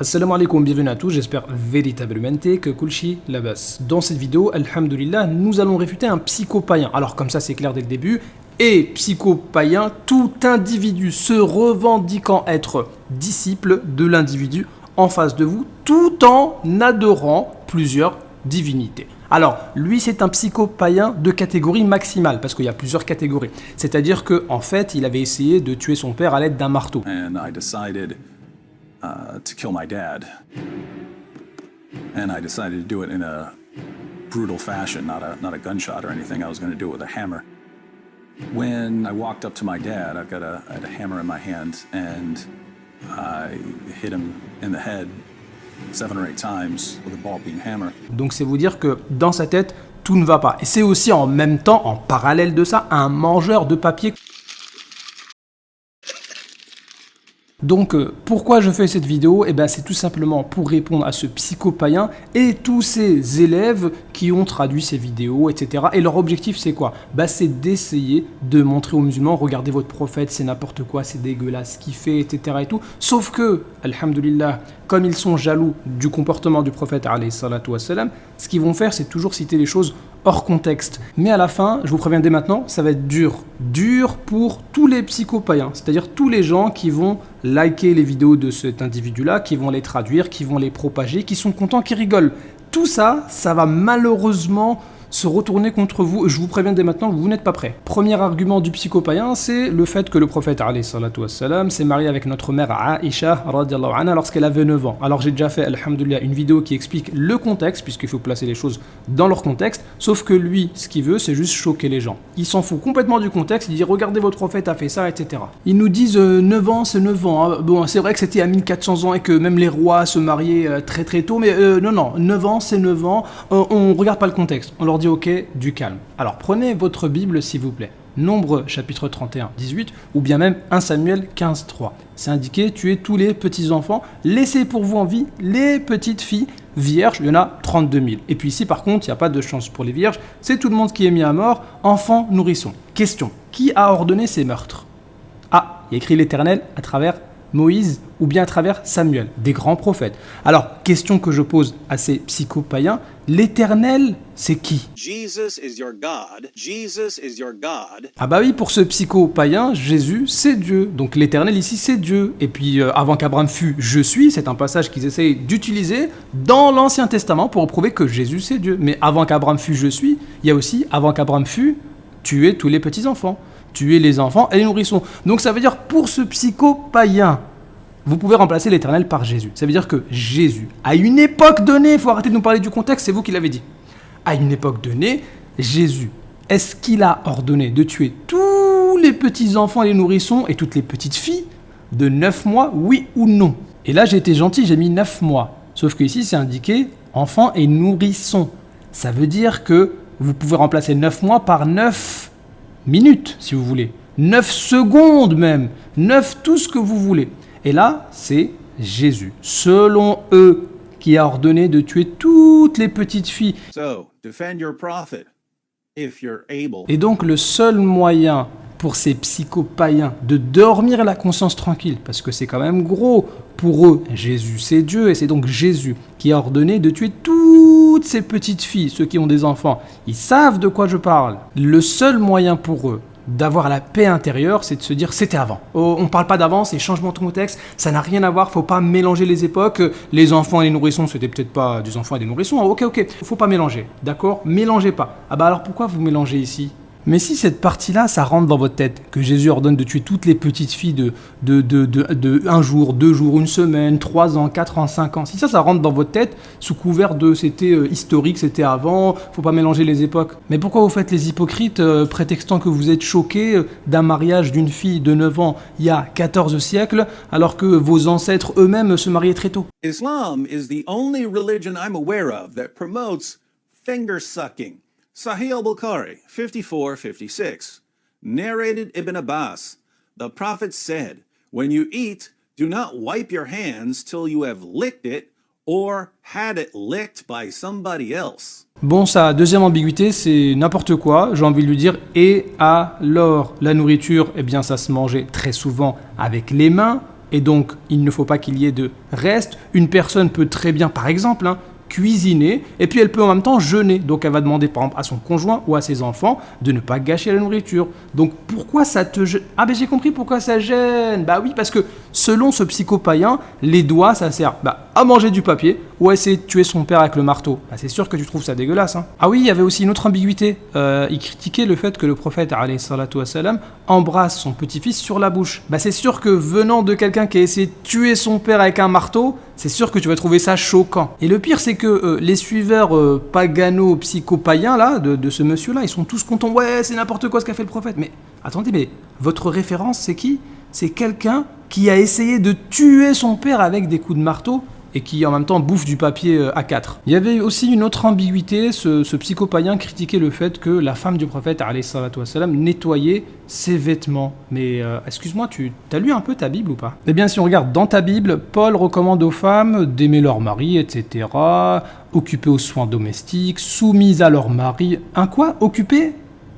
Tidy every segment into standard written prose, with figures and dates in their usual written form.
Assalamu alaikum, bienvenue à tous, j'espère véritablement que Kulshi labas. Dans cette vidéo, alhamdoulilah, nous allons réfuter un psychopaïen. Alors comme ça c'est clair dès le début, et psychopaïen, tout individu se revendiquant être disciple de l'individu en face de vous, tout en adorant plusieurs divinités. Alors, lui, c'est un psychopaïen de catégorie maximale, parce qu'il y a plusieurs catégories. C'est-à-dire qu'en fait, il avait essayé de tuer son père à l'aide d'un marteau. To kill my dad. And I decided to do it in a brutal fashion, not a gunshot or anything. I was going to do it with a hammer. When I walked up to my dad, I had a hammer in my hand, and I hit him in the head 7 or 8 times with a ball-peen hammer. Donc c'est vous dire que dans sa tête, tout ne va pas. Et c'est aussi en même temps, en parallèle de ça, un mangeur de papier. Donc pourquoi je fais cette vidéo? C'est tout simplement pour répondre à ce psychopaïen et tous ces élèves qui ont traduit ces vidéos, etc. Et leur objectif c'est quoi? C'est d'essayer de montrer aux musulmans, regardez votre prophète, c'est n'importe quoi, c'est dégueulasse ce qu'il fait, etc. et tout. Sauf que, alhamdoulilah, comme ils sont jaloux du comportement du prophète, alayhi salatu wassalam, ce qu'ils vont faire c'est toujours citer les choses hors contexte. Mais à la fin, je vous préviens dès maintenant, ça va être dur. Dur pour tous les psychopaïens, c'est-à-dire tous les gens qui vont liker les vidéos de cet individu-là, qui vont les traduire, qui vont les propager, qui sont contents, qui rigolent. Tout ça, ça va malheureusement se retourner contre vous. Je vous préviens dès maintenant, vous n'êtes pas prêts. Premier argument du psychopaïen, c'est le fait que le prophète alayhi salatu wassalam s'est marié avec notre mère Aïcha radiallahu anha lorsqu'elle avait 9 ans. Alors j'ai déjà fait, alhamdoulilah, une vidéo qui explique le contexte, puisqu'il faut placer les choses dans leur contexte, sauf que lui, ce qu'il veut, c'est juste choquer les gens. Il s'en fout complètement du contexte, il dit regardez votre prophète a fait ça, etc. Ils nous disent 9 ans, c'est 9 ans. Hein. Bon, c'est vrai que c'était à 1400 ans et que même les rois se mariaient très très tôt, mais non, 9 ans, c'est 9 ans, on regarde pas le contexte. On leur dit ok, du calme. Alors prenez votre Bible s'il vous plaît. Nombre chapitre 31, 18 ou bien même 1 Samuel 15, 3. C'est indiqué tuez tous les petits-enfants, laissez pour vous en vie les petites filles vierges, il y en a 32 000. Et puis ici par contre, il n'y a pas de chance pour les vierges, c'est tout le monde qui est mis à mort, enfants, nourrissons. Question, qui a ordonné ces meurtres? Ah, il y a écrit l'Éternel à travers Moïse ou bien à travers Samuel, des grands prophètes. Alors, question que je pose à ces psychopaïens, l'Éternel, c'est qui? Jesus is your God. Jesus is your God. Ah bah oui, pour ce psychopaïen, Jésus, c'est Dieu. Donc l'Éternel ici, c'est Dieu. Et puis, avant qu'Abraham fût, je suis, c'est un passage qu'ils essayent d'utiliser dans l'Ancien Testament pour prouver que Jésus, c'est Dieu. Mais avant qu'Abraham fût, je suis, il y a aussi, avant qu'Abraham fût, tuer tous les petits-enfants. Tuer les enfants et les nourrissons. Donc ça veut dire pour ce psychopaïen, vous pouvez remplacer l'Éternel par Jésus. Ça veut dire que Jésus, à une époque donnée, il faut arrêter de nous parler du contexte, c'est vous qui l'avez dit. À une époque donnée, Jésus, est-ce qu'il a ordonné de tuer tous les petits-enfants et les nourrissons et toutes les petites filles de 9 mois, oui ou non? Et là j'ai été gentil, j'ai mis 9 mois. Sauf que ici c'est indiqué enfants et nourrissons. Ça veut dire que vous pouvez remplacer 9 mois par 9 minutes, si vous voulez. 9 secondes même. 9 tout ce que vous voulez. Et là, c'est Jésus, selon eux, qui a ordonné de tuer toutes les petites filles. So, defend your prophet if you're able. Et donc, le seul moyen pour ces psychopaïens de dormir la conscience tranquille, parce que c'est quand même gros, pour eux, Jésus c'est Dieu, et c'est donc Jésus qui a ordonné de tuer toutes ces petites filles, ceux qui ont des enfants. Ils savent de quoi je parle. Le seul moyen pour eux d'avoir la paix intérieure, c'est de se dire c'était avant. Oh, on ne parle pas d'avant, c'est changement de contexte, ça n'a rien à voir, faut pas mélanger les époques. Les enfants et les nourrissons, c'était peut-être pas des enfants et des nourrissons. Ok, faut pas mélanger, d'accord? Mélangez pas. Ah bah alors pourquoi vous mélangez ici? Mais si cette partie-là, ça rentre dans votre tête, que Jésus ordonne de tuer toutes les petites filles de 1 jour, 2 jours, 1 semaine, 3 ans, 4 ans, 5 ans, si ça rentre dans votre tête, sous couvert de c'était historique, c'était avant, faut pas mélanger les époques. Mais pourquoi vous faites les hypocrites, prétextant que vous êtes choqués d'un mariage d'une fille de 9 ans il y a 14 siècles, alors que vos ancêtres eux-mêmes se mariaient très tôt? Islam is the only religion I'm aware of that promotes finger sucking. Sahih al-Bukhari, 54-56. Narrated Ibn Abbas, the Prophet said, when you eat, do not wipe your hands till you have licked it or had it licked by somebody else. Bon, sa deuxième ambiguïté, c'est n'importe quoi, j'ai envie de lui dire. Et alors, la nourriture, eh bien ça se mangeait très souvent avec les mains. et donc il ne faut pas qu'il y ait de reste. Une personne peut très bien, par exemple, cuisiner, et puis elle peut en même temps jeûner. Donc elle va demander par exemple à son conjoint ou à ses enfants de ne pas gâcher la nourriture. Donc pourquoi ça te gêne? Ah ben j'ai compris pourquoi ça gêne. Bah oui, parce que selon ce psychopaïen, les doigts ça sert à manger du papier ou à essayer de tuer son père avec le marteau. Bah, c'est sûr que tu trouves ça dégueulasse. Ah oui, il y avait aussi une autre ambiguïté. Il critiquait le fait que le prophète alayhi salatu wassalam embrasse son petit-fils sur la bouche. Bah c'est sûr que venant de quelqu'un qui a essayé de tuer son père avec un marteau, c'est sûr que tu vas trouver ça choquant. Et le pire, c'est que les suiveurs pagano-psychopaïens là, de ce monsieur-là, ils sont tous contents. Ouais, c'est n'importe quoi ce qu'a fait le prophète. Mais attendez, mais votre référence, c'est qui? C'est quelqu'un qui a essayé de tuer son père avec des coups de marteau et qui en même temps bouffe du papier A4. Il y avait aussi une autre ambiguïté, ce psychopaïen critiquait le fait que la femme du prophète alayhi salatu wassalam nettoyait ses vêtements. Mais excuse-moi, tu as lu un peu ta Bible ou pas? Eh bien si on regarde dans ta Bible, Paul recommande aux femmes d'aimer leur mari, etc., occupées aux soins domestiques, soumises à leur mari. Un quoi? Occupées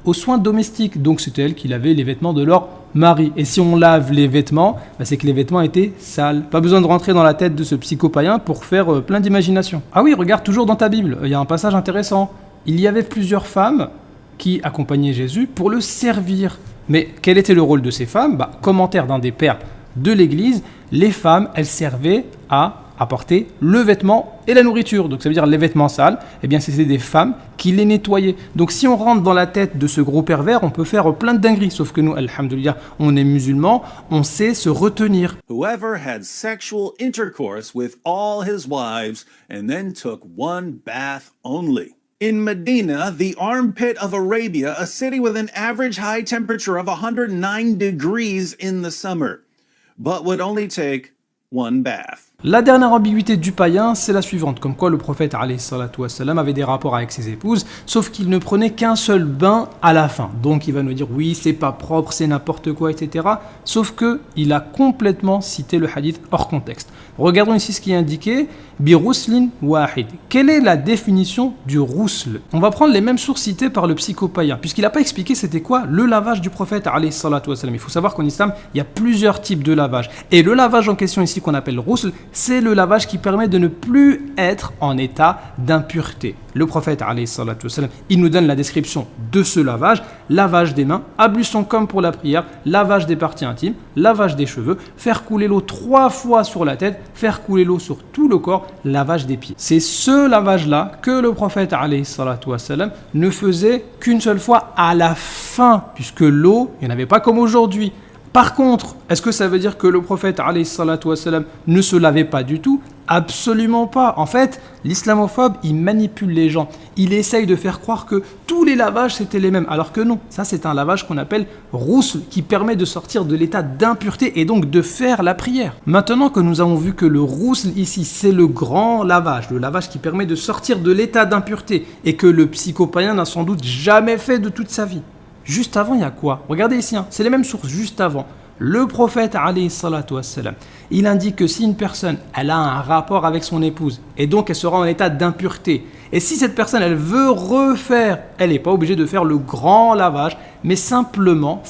aux soins domestiques. Donc c'était elle qui lavait les vêtements de leur mari. Et si on lave les vêtements, c'est que les vêtements étaient sales. Pas besoin de rentrer dans la tête de ce psychopaïen pour faire plein d'imagination. Ah oui, regarde toujours dans ta Bible, il y a un passage intéressant. Il y avait plusieurs femmes qui accompagnaient Jésus pour le servir. Mais quel était le rôle de ces femmes? Commentaire d'un des pères de l'Église, les femmes, elles servaient à apporter le vêtement et la nourriture. Donc ça veut dire les vêtements sales, eh bien c'était des femmes qui les nettoyaient. Donc si on rentre dans la tête de ce gros pervers, on peut faire plein de dingueries. Sauf que nous, alhamdoulilah, on est musulmans, on sait se retenir. Whoever had sexual intercourse with all his wives and then took one bath only. In Medina, the armpit of Arabia, a city with an average high temperature of 109 degrees in the summer, but would only take one bath. La dernière ambiguïté du païen, c'est la suivante, comme quoi le prophète alayhi salatu wassalam avait des rapports avec ses épouses, sauf qu'il ne prenait qu'un seul bain à la fin. Donc il va nous dire oui, c'est pas propre, c'est n'importe quoi, etc. Sauf que il a complètement cité le hadith hors contexte. Regardons ici ce qui est indiqué, bi ruslin wahid. Quelle est la définition du rousl? On va prendre les mêmes sources citées par le psychopaïen, puisqu'il n'a pas expliqué c'était quoi le lavage du prophète alayhi salatu wassalam. Il faut savoir qu'en islam, il y a plusieurs types de lavage. Et le lavage en question ici qu'on appelle rousl, c'est le lavage qui permet de ne plus être en état d'impureté. Le prophète alayhi salatu wassalam, il nous donne la description de ce lavage: lavage des mains, ablution comme pour la prière, lavage des parties intimes, lavage des cheveux, faire couler l'eau 3 fois sur la tête, faire couler l'eau sur tout le corps, lavage des pieds. C'est ce lavage-là que le prophète alayhi salatu wassalam ne faisait qu'une seule fois à la fin, puisque l'eau, il n'y en avait pas comme aujourd'hui. Par contre, est-ce que ça veut dire que le prophète alayhi salatu wassalam ne se lavait pas du tout? Absolument pas. En fait, l'islamophobe, il manipule les gens. Il essaye de faire croire que tous les lavages, c'était les mêmes. Alors que non, ça c'est un lavage qu'on appelle rousl, qui permet de sortir de l'état d'impureté et donc de faire la prière. Maintenant que nous avons vu que le rousl ici, c'est le grand lavage, le lavage qui permet de sortir de l'état d'impureté et que le psychopaïen n'a sans doute jamais fait de toute sa vie. Juste avant, il y a quoi? Regardez ici, c'est les mêmes sources. Juste avant, le prophète alayhi salatu wassalam, il indique que si une personne, elle a un rapport avec son épouse et donc elle sera en état d'impureté, et si cette personne, elle veut refaire, elle n'est pas obligée de faire le grand lavage, mais simplement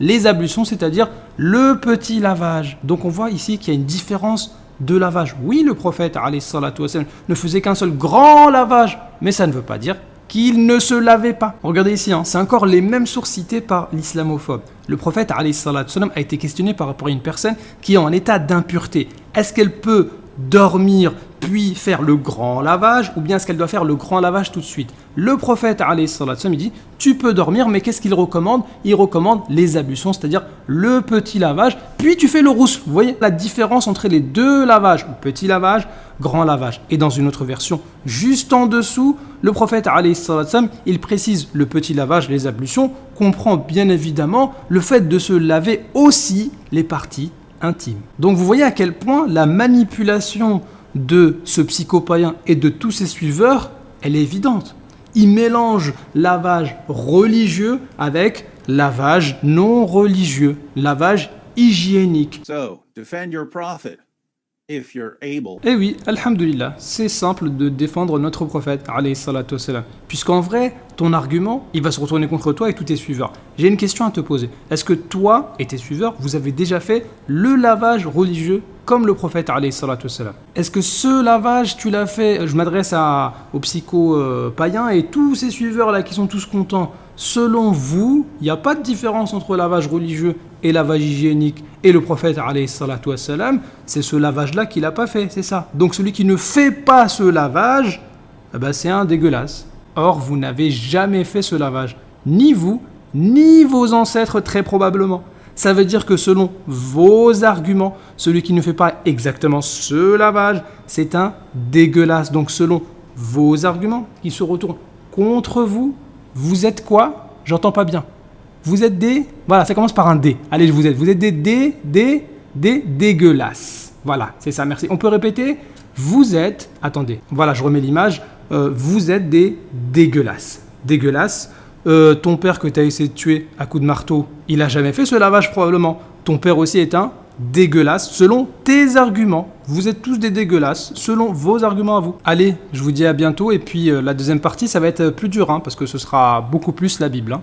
les ablutions, c'est-à-dire le petit lavage. Donc on voit ici qu'il y a une différence de lavage. Oui, le prophète alayhi salatu wassalam ne faisait qu'un seul grand lavage, mais ça ne veut pas dire qu'il ne se lavait pas. Regardez ici, c'est encore les mêmes sources citées par l'islamophobe. Le prophète alayhi salatu wassalam a été questionné par rapport à une personne qui est en état d'impureté. Est-ce qu'elle peut dormir puis faire le grand lavage, ou bien est-ce qu'elle doit faire le grand lavage tout de suite? Le prophète alayhi salatu wassalam, il dit tu peux dormir, mais qu'est-ce qu'il recommande? Il recommande les ablutions, c'est-à-dire le petit lavage, puis tu fais le rousl. Vous voyez la différence entre les deux lavages, petit lavage, grand lavage. Et dans une autre version, juste en dessous, le prophète alayhi salatu wassalam, il précise le petit lavage, les ablutions, comprend bien évidemment le fait de se laver aussi les parties intimes. Donc vous voyez à quel point la manipulation de ce psychopaïen et de tous ses suiveurs, elle est évidente. Il mélange lavage religieux avec lavage non religieux, lavage hygiénique. So, defend your prophet. if you're able. Eh oui, alhamdulillah, c'est simple de défendre notre prophète, alayhi salatu wassalam. Puisqu'en vrai, ton argument, il va se retourner contre toi et tous tes suiveurs. J'ai une question à te poser. Est-ce que toi et tes suiveurs, vous avez déjà fait le lavage religieux comme le prophète, alayhi salatu wassalam? Est-ce que ce lavage, tu l'as fait? Je m'adresse aux psycho-païens et tous ces suiveurs-là qui sont tous contents. Selon vous, il n'y a pas de différence entre lavage religieux et lavage hygiénique. Et le prophète, alayhi salatu wassalam, c'est ce lavage-là qu'il n'a pas fait, c'est ça. Donc celui qui ne fait pas ce lavage, eh ben, c'est un dégueulasse. Or, vous n'avez jamais fait ce lavage. Ni vous, ni vos ancêtres, très probablement. Ça veut dire que selon vos arguments, celui qui ne fait pas exactement ce lavage, c'est un dégueulasse. Donc selon vos arguments, qui se retournent contre vous, vous êtes quoi? J'entends pas bien. Vous êtes des... Voilà, ça commence par un D. Allez, vous êtes des dégueulasses. Voilà, c'est ça, merci. On peut répéter? Vous êtes... Attendez, voilà, je remets l'image. Vous êtes des dégueulasses. Dégueulasses. Ton père que tu as essayé de tuer à coups de marteau, il a jamais fait ce lavage probablement. Ton père aussi est un dégueulasse selon tes arguments. Vous êtes tous des dégueulasses selon vos arguments à vous. Allez, je vous dis à bientôt et puis la deuxième partie ça va être plus dur parce que ce sera beaucoup plus la Bible.